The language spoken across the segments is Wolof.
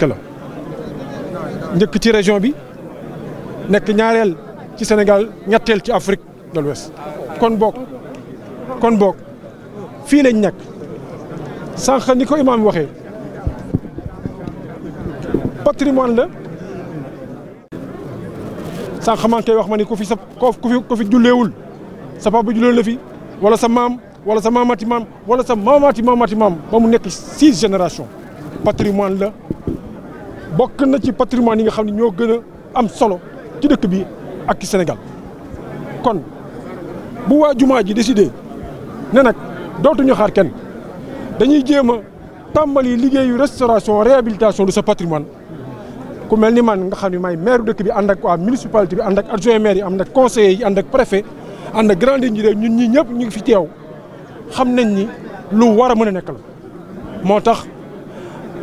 la njëkk ci région bi nekk ñaareel ci Sénégal ñetteel ci Afrique de l'Ouest kon boog fii lañ nekk sànq ni ko imaam waxee patrimoine la sànq maa ngi koy wax ma ni ku fi julleewul sa papa jullee la fi wala sa maam wala sa maamaati maam wala sa maamaati maam ba mu nekk 6 générations patrimoine la bokk na ci patrimoine yi nga xam ne ñoo gën a am solo ci dëkk bi ak ci Sénégal kon bu waa jumaa ji décidé ne nag dootuñu xaar kenn dañuy jéem a tàmbali liggéeyu restauration réhabilitation de ce patrimoine ku mel ni man nga xam ne maay maire dëkk bi ànd ak waa municipalité bi ànd ak adjoint maire yi ànd ak conseillers yi ànd ak préfet ànd ak grand ingénieur ñun ñii ñëpp ñu ngi fi teew xam nañ ni lu war a mën a nekk la moo tax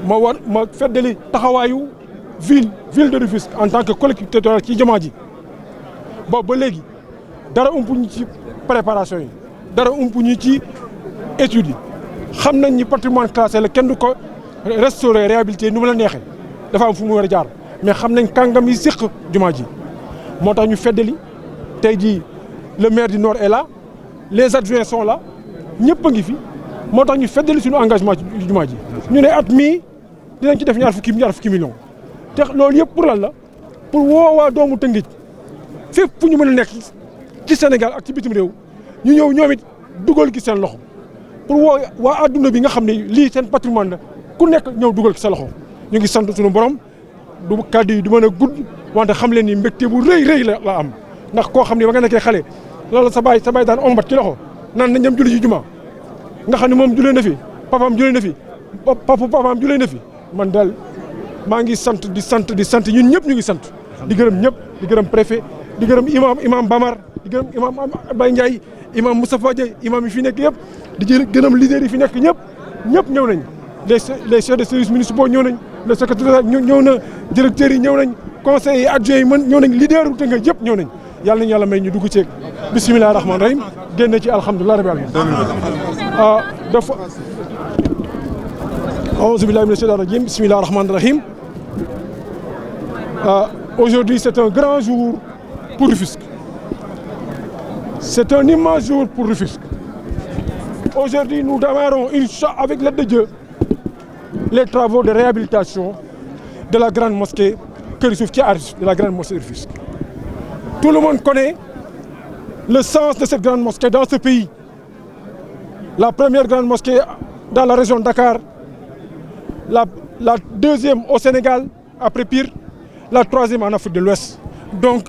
ma feddali taxawaayu ville de Rufisque en tant que collectivité territoriale ci jumaa ji boobu ba léegi dara umpuñu ci préparation yi dara umpuñu ci études yi xam nañ ni patrimoine classé la kenn du ko restaurer réhabiliter nu mu la neexee dafa am fu mu war a jaar mais xam nañ kàngam yi séq jumaa ji moo tax ñu feddali tey jii le maire du Nord est là les adjoints sont là ñëpp a ngi fi moo tax ñu feddali suñu engagement ci jumaa ji ñu ne at mii dinañ ci def ñaar fukki millions te loolu yëpp pour lan la pour woowaa doomu Tëngéej fépp fu ñu mën a nekk ci Sénégal ak ci bitim réew ñu ñëw ñoom it dugal ki seen loxo pour woo waa adduna bi nga xam ne lii seen patrimoine la ku nekk ñëw dugal ki sa loxo ñu ngi sant suñu borom du kàddu yi du mën a gudd wante xam leen ni mbégte bu rëy la am ndax koo xam ne ba nga nekkee xale loolu sa baay daan ombat ci loxo naan nañ dem julli ci juma nga xam ne moom julee na fi papaam julee na fi papaam julee na fi man daal maa ngi sant di sant ñun ñëpp ñu ngi sant di gërëm ñëpp di gërëm préfet di gërëm imam Bamar di gërëm imam Baye Ndiaye imam Moustapha Diaye imam yi fi nekk yëpp di gërëm leader yi fi nekk ñëpp ñëw nañ les chefs de service municipaux ñëw nañ le secrétaire ñëw na directeurs yi ñëw nañ conseillers yi adjoints yi ñëw nañ leader yu Tëngéej yëpp ñëw nañ yàlla nañu yàlla may ñu dugg ceeg bisimilah rahmaani rahim génn ci alhamdulilah rabbil alamin dafa auzu billahi mina shaytani rajim bisimilah rahmaani rahim aujourd'hui c'est un grand jour pour Rufisque c'est un immense jour pour Rufisque aujourd'hui nous démarrons avec l'aide de Dieu les travaux de réhabilitation de la grande mosquée Keur Youssouf ci de la grande mosquée de Rufisque. Tout le monde connaît le sens de cette grande mosquée dans ce pays. La première grande mosquée dans la région de Dakar, la deuxième au Sénégal après Pire, la troisième en Afrique de l'Ouest. Donc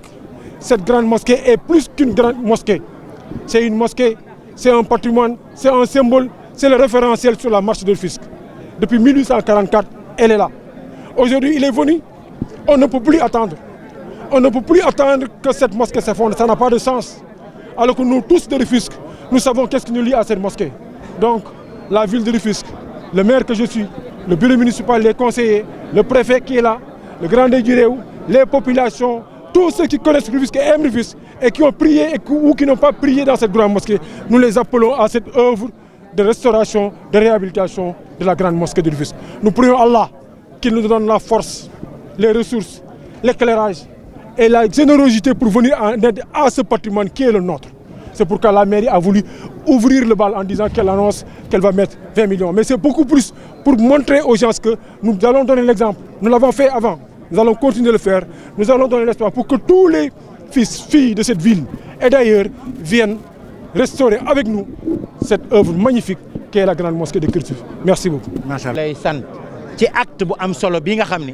cette grande mosquée est plus qu'une grande mosquée. C'est une mosquée, c'est un patrimoine, c'est un symbole, c'est le référentiel sur la marche de Rufisque. Depuis 1844, elle est là. Aujourd'hui, il est venu, on ne peut plus attendre. On ne peut plus attendre que cette mosquée s'effondre, ça n'a pas de sens. Alors que nous tous de Rufisque, nous savons qu'est-ce qui nous lie à cette mosquée. Donc, la ville de Rufisque, le maire que je suis, le bureau municipal, les conseillers, le préfet qui est là, le grand Djiréou, les populations, tous ceux qui connaissent Rufisque et aiment Rufisque et qui ont prié ou qui n'ont pas prié dans cette grande mosquée, nous les appelons à cette œuvre de restauration, de réhabilitation de la grande mosquée de Rufisque. Nous prions Allah qu'il nous donne la force, les ressources, l'éclairage et la générosité pour venir en aide à ce patrimoine qui est le nôtre. C'est pourquoi la mairie a voulu ouvrir le bal en disant qu'elle annonce qu'elle va mettre 20 millions. Mais c'est beaucoup plus pour montrer aux gens que nous allons donner l'exemple. Nous l'avons fait avant, nous allons continuer de le faire. Nous allons donner l'espoir pour que tous les filles de cette ville et d'ailleurs viennent restaurer avec nous cette œuvre magnifique qui est la grande mosquée de Keur Youssouf. Merci beaucoup. lay sant ci acte bu am solo bi nga xam ne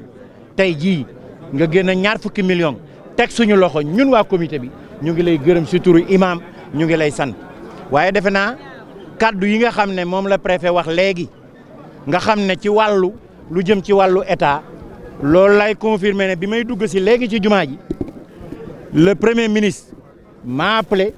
tey jii nga génn ñaar fukki millions teg suñu loxo ñun waa comité bi ñu ngi lay gërëm si turu imam ñu ngi lay sant waaye defe naa kaddu yi nga xam ne moom la préfet wax léegi nga xam ne ci wàllu lu jëm ci wàllu état loolu lay confirmer ne bi may dugg si léegi ci jumaa ji le premier ministre m'a appelé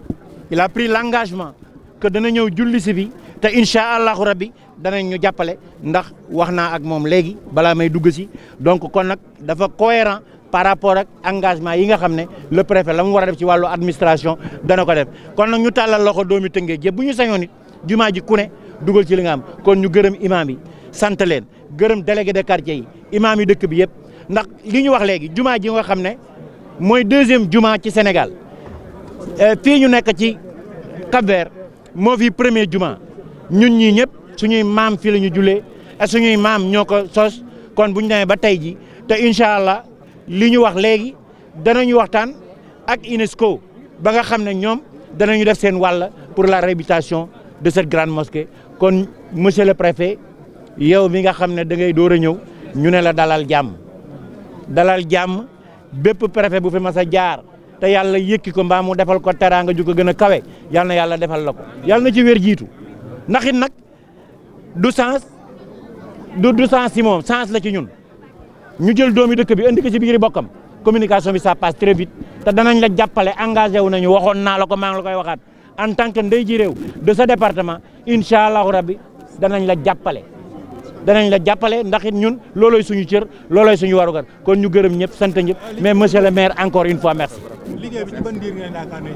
il a pris l'engagement que dana ñëw julli si bi te incha allahu rabbi danañ ñu jàppale ndax wax naa ak moom léegi balaa may dugg si donc kon nag dafa cohérent par rapport ak engagement yi nga xam ne le préfet la mu war a def ci wàllu administration dana ko def kon nag ñu tàllal loxo doomi Tëngéej yëpp bu ñu sañoon it jumaa ji ku ne dugal ci li nga am kon ñu gërëm imam bi sant leen gërëm délégué de quartier yi imam yi dëkk bi yëpp ndax li ñu wax léegi jumaa ji nga xam ne mooy deuxième jumaa ci Sénégal fii ñu nekk ci Cap-Vert moo fi premier jumaa ñun ñii ñëpp suñuy maam fii la ñu jullee ak suñuy maam ñoo ko sos kon bu ñu demee ba tey ji te incha allah li ñu wax léegi danañu waxtaan ak UNESCO ba nga xam ne ñoom danañu def seen wàll pour la réhabilitation de cette grande mosquée kon monsieur le préfet yow mi nga xam ne da ngay door a ñëw ñu ne la dalal jàmm bépp préfet bu fi mas a jaar te yàlla yëkki ko mbaa mu defal ko teraanga ju ko gën a kawe yal na yàlla defal la ko yàlla na ci wér jiitu ndax it nag du sens si moom sens la ci ñun ñu jël doomi dëkk bi indi ko ci biir bokkam communication bi ça passe très vite te danañ la jàppale engagé wu nañu waxoon naa la ko maa ngi la koy waxaat en tant que ndey ji réew de ce département incha allahu rabbi danañ la jàppale ndax it ñun looloy suñu cër looloy suñu warugar kon ñu gërëm ñëpp sant ñëpp mais monsieur le maire encore une fois merci. liggéey bi ci ban diir ngeen yaakaar ne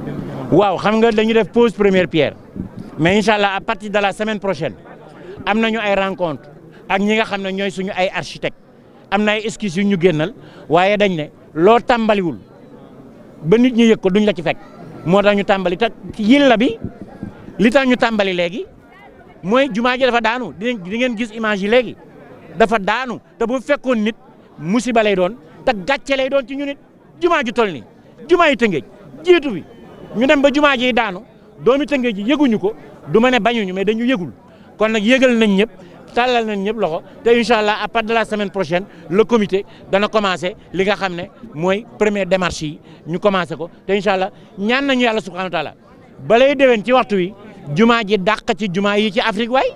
waaw xam nga dañu def pose première pierre mais incha allah à partir de la semaine prochaine am nañu ay rencontre ak ñi nga xam ne ñooy suñu ay architecte am na ay esquisses yu ñu génnal waaye dañ ne loo tàmbaliwul ba nit ñi yëg ko duñ la ci fekk moo tax ñu tàmbali te yilla bi li tax ñu tàmbali léegi mooy jumaa ji dafa daanu di ngeen gis image yi léegi dafa daanu te bu fekkoon nit musiba lay doon te gàcce lay doon ci ñu nit jumaa ji toll nii jumaa yi Tëngéej jiitu bi ñu dem ba jumaa ji daanu doomi Tëngéej ji yëguñu ko du ma ne bañuñu mais dañu yëgul kon nag yëgal nañ ñëpp tàllal nañ ñëpp loxo te incha allah à partir de la semaine prochaine le comité dana commencé li nga xam ne mooy première démarche yi ñu commencé ko te incha allah ñaan nañu yàlla subhanahu wa taala balay déwén ci waxtu wi jumaa ji dàq ci jumaa yi ci Afrique waay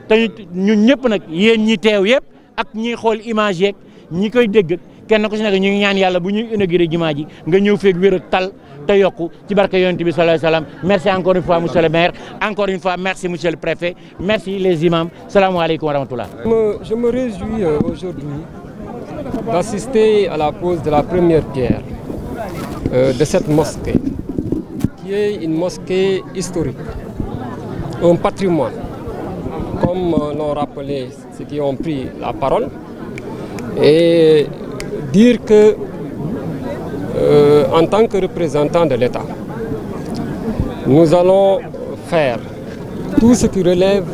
te ñun ñëpp nag yéen ñi teew yëpp ak ñi xool image yeeg ñi koy dégg kenn ku si nekk ñu ngi ñaan yàlla bu ñuy inauguré jumaa ji nga ñëw feeg wér ak tal te yokku ci barke yonent bi sallallahu alayhi wa sallam merci encore une fois monsieur le maire encore une fois merci monsieur le préfet merci les imams salaamaaleykum wa rahmatullah. Je me réjouis aujourd'hui d'assister à la pose de la première pierre de cette mosquée qui est une mosquée historique, un patrimoine, comme l'ont rappelé ceux qui ont pris la parole, et dire que en tant que représentant de l'État, nous allons faire tout ce qui relève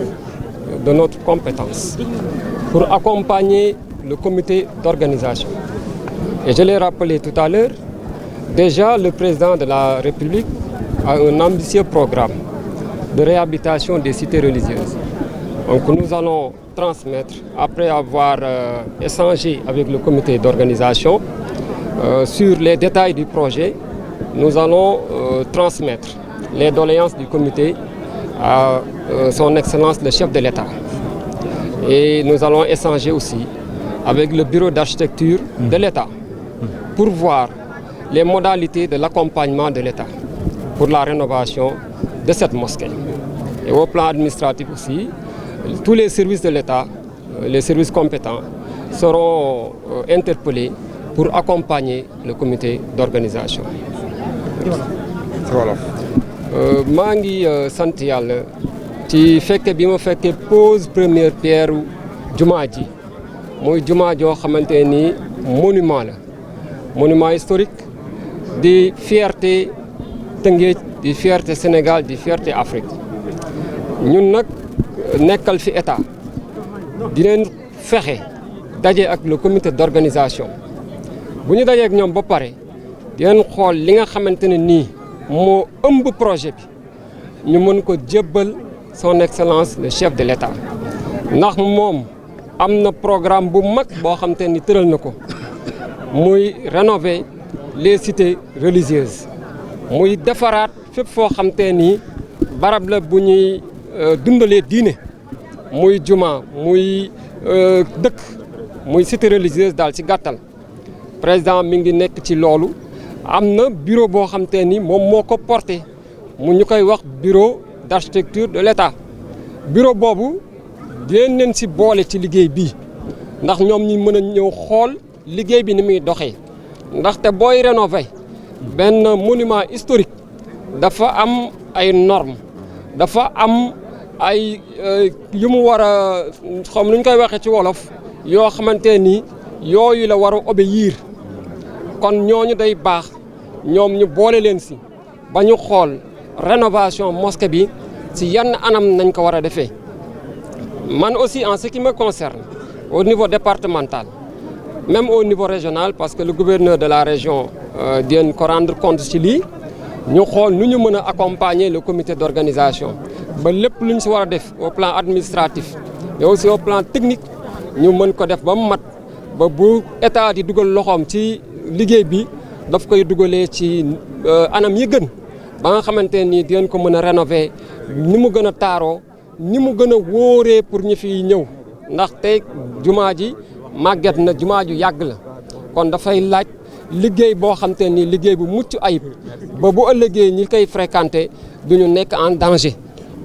de notre compétence pour accompagner le comité d'organisation. Et je l'ai rappelé tout à l'heure, déjà le président de la République a un ambitieux programme de réhabilitation des cités religieuses. Donc nous allons transmettre, après avoir échangé avec le comité d'organisation, sur les détails du projet, nous allons transmettre les doléances du comité à son Excellence le chef de l'État. Et nous allons échanger aussi avec le bureau d'architecture de l'État pour voir les modalités de l'accompagnement de l'État pour la rénovation de cette mosquée. Et au plan administratif aussi, tous les services de l'État, les services compétents, seront interpellés pour accompagner le comité d'organisation. Voilà. maa ngi sant yàlla ci fekke bi ma fekkee pose première pierre jumaa ji mooy jumaa joo xamante ni monument historique di fierté Tëngéej di fierté Sénégal di fierté Afrique ñun nag nekkal fi état di leen fexe daje ak le comité d'organisation bu ñu dajee ak ñoom ba pare di leen xool li nga xamante ne nii moo ëmb projet bi ñu mën ko jébbal son excellence le chef de l'État ndax moom am na programme bu mag boo xamante ni tëral na ko muy rénover les cités religieuses muy defaraat fépp foo xamante ni barab la bu ñuy dundalee diine muy juma muy dëkk muy cité religieuse daal ci gàttal président mi ngi nekk ci loolu am na bureau boo xamante ni moom moo ko porté mu ñu koy wax bureau d'architecture de l'État bureau boobu dinañ leen ci boole ci liggéey bii ndax ñoom ñi mën a ñëw xool liggéey bi ni muy doxee ndaxte booy rénover benn monument historique dafa am ay normes dafa am ay yu mu war a xam nu ñu koy waxee ci wolof yoo xamante ni yooyu la war a obéir kon ñooñu day baax ñoom ñu boole leen si ba ñu xool rénovation mosquée bi si yenn anam nañ ko war a defee. Man aussi en ce qui me concerne au niveau départemental même au niveau régional parce que le gouverneur de la région dinañ ko rendre compte ci lii ñu xool nu ñu mën a accompagner le comité d'organisation ba lépp lu ñu si war a def au plan administratif mais aussi au plan technique ñu mën ko def ba mu mat ba bu état di dugal loxoom ci liggéey bi daf koy dugalee ci anam yi gën ba nga xamante ni dinañ ko mën a rénover ni mu gën a taaroo ni mu gën a wóoree pour ñi fi ñëw ndax tey jumaa ji màgget na jumaa ju yàgg la kon dafay laaj liggéey boo xam te ni liggéey bu mucc ayib ba bu ëllëgee ñi koy fréquenter duñu nekk en danger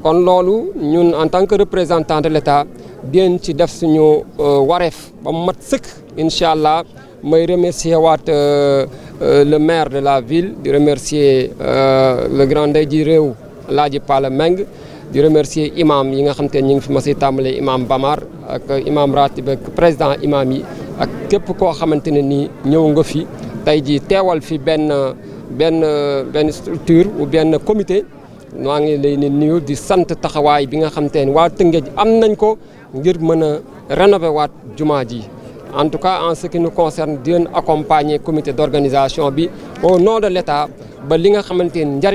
kon loolu ñun en tant que représentant de l'État dinañ ci def suñu wareef ba mu mat sëkk incha allah may remercier waat le maire de la ville di remercier le grand ndey ji réew Alaaji Pala Meng di remercier imam yi nga xam te ñu ngi fi ma si tàmbalee imam Bamar ak imam Ratib ak président imam yi ak képp koo xamante ne nii ñëw nga fi tey jii teewal fi benn structure ou benn comité maa ngi lay nuyu di sant taxawaay bi nga xam te ne waa Tëngéej am nañ ko ngir mën a rénover waat jumaa ji en tout cas en ce qui nous concerne di leen accompagner comité d'organisation bi au nom de l'État ba li nga xamante ni njariñ